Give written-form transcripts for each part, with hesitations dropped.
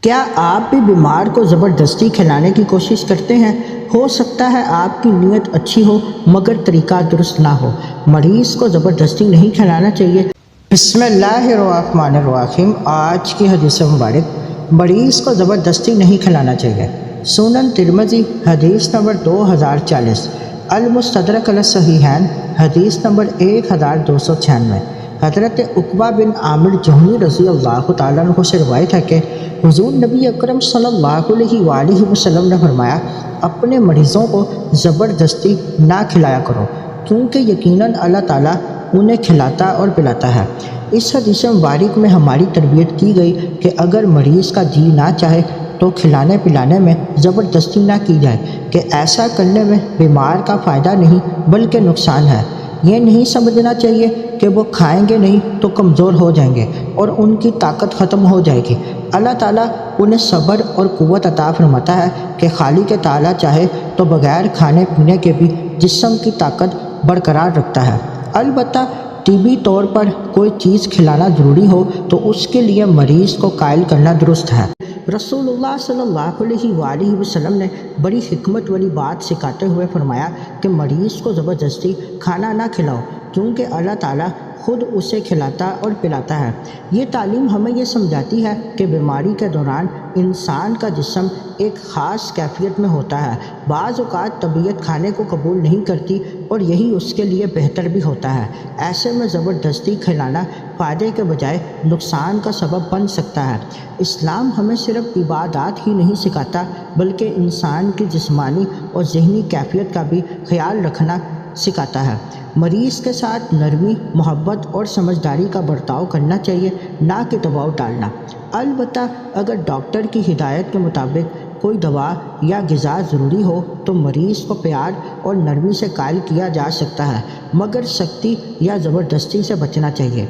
کیا آپ بھی بیمار کو زبردستی کھلانے کی کوشش کرتے ہیں؟ ہو سکتا ہے آپ کی نیت اچھی ہو مگر طریقہ درست نہ ہو۔ مریض کو زبردستی نہیں کھلانا چاہیے۔ بسم اللہ الرحمن الرحیم۔ آج کی حدیث مبارک، مریض کو زبردستی نہیں کھلانا چاہیے۔ سنن ترمذی حدیث نمبر 2040، المستدرک علی الصحیحین حدیث نمبر 1296۔ حضرت عقبہ بن عامر جہنی رضی اللہ تعالیٰ عنہ سے روایت ہے کہ حضور نبی اکرم صلی اللہ علیہ وآلہ وسلم نے فرمایا، اپنے مریضوں کو زبردستی نہ کھلایا کرو، کیونکہ یقیناً اللہ تعالیٰ انہیں کھلاتا اور پلاتا ہے۔ اس حدیث مبارک میں ہماری تربیت کی گئی کہ اگر مریض کا جی نہ چاہے تو کھلانے پلانے میں زبردستی نہ کی جائے، کہ ایسا کرنے میں بیمار کا فائدہ نہیں بلکہ نقصان ہے۔ یہ نہیں سمجھنا چاہیے کہ وہ کھائیں گے نہیں تو کمزور ہو جائیں گے اور ان کی طاقت ختم ہو جائے گی۔ اللہ تعالیٰ انہیں صبر اور قوت عطا فرماتا ہے کہ خالق تعالیٰ چاہے تو بغیر کھانے پینے کے بھی جسم کی طاقت برقرار رکھتا ہے۔ البتہ طبی طور پر کوئی چیز کھلانا ضروری ہو تو اس کے لیے مریض کو قائل کرنا درست ہے۔ رسول اللہ صلی اللہ علیہ وآلہ وسلم نے بڑی حکمت والی بات سکھاتے ہوئے فرمایا کہ مریض کو زبردستی کھانا نہ کھلاؤ، کیونکہ اللہ تعالیٰ خود اسے کھلاتا اور پلاتا ہے۔ یہ تعلیم ہمیں یہ سمجھاتی ہے کہ بیماری کے دوران انسان کا جسم ایک خاص کیفیت میں ہوتا ہے۔ بعض اوقات طبیعت کھانے کو قبول نہیں کرتی اور یہی اس کے لیے بہتر بھی ہوتا ہے۔ ایسے میں زبردستی کھلانا فائدے کے بجائے نقصان کا سبب بن سکتا ہے۔ اسلام ہمیں صرف عبادات ہی نہیں سکھاتا بلکہ انسان کی جسمانی اور ذہنی کیفیت کا بھی خیال رکھنا سکھاتا ہے۔ مریض کے ساتھ نرمی، محبت اور سمجھداری کا برتاؤ کرنا چاہیے، نہ کہ دباؤ ڈالنا۔ البتہ اگر ڈاکٹر کی ہدایت کے مطابق کوئی دوا یا غذا ضروری ہو تو مریض کو پیار اور نرمی سے قائل کیا جا سکتا ہے، مگر سختی یا زبردستی سے بچنا چاہیے۔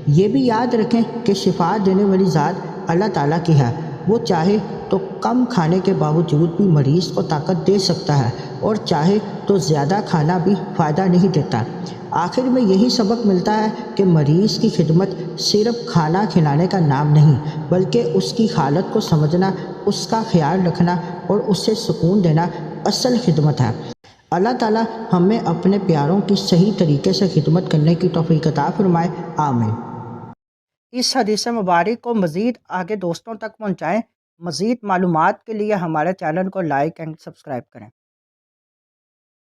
یہ بھی یاد رکھیں کہ شفا دینے والی ذات اللہ تعالیٰ کی ہے۔ وہ چاہے تو کم کھانے کے باوجود بھی مریض کو طاقت دے سکتا ہے اور چاہے تو زیادہ کھانا بھی فائدہ نہیں دیتا۔ آخر میں یہی سبق ملتا ہے کہ مریض کی خدمت صرف کھانا کھلانے کا نام نہیں بلکہ اس کی حالت کو سمجھنا، اس کا خیال رکھنا اور اسے سکون دینا اصل خدمت ہے۔ اللہ تعالیٰ ہمیں اپنے پیاروں کی صحیح طریقے سے خدمت کرنے کی توفیق عطا فرمائے، آمین۔ اس حدیث مبارک کو مزید آگے دوستوں تک پہنچائیں۔ مزید معلومات کے لیے ہمارے چینل کو لائک اینڈ سبسکرائب کریں۔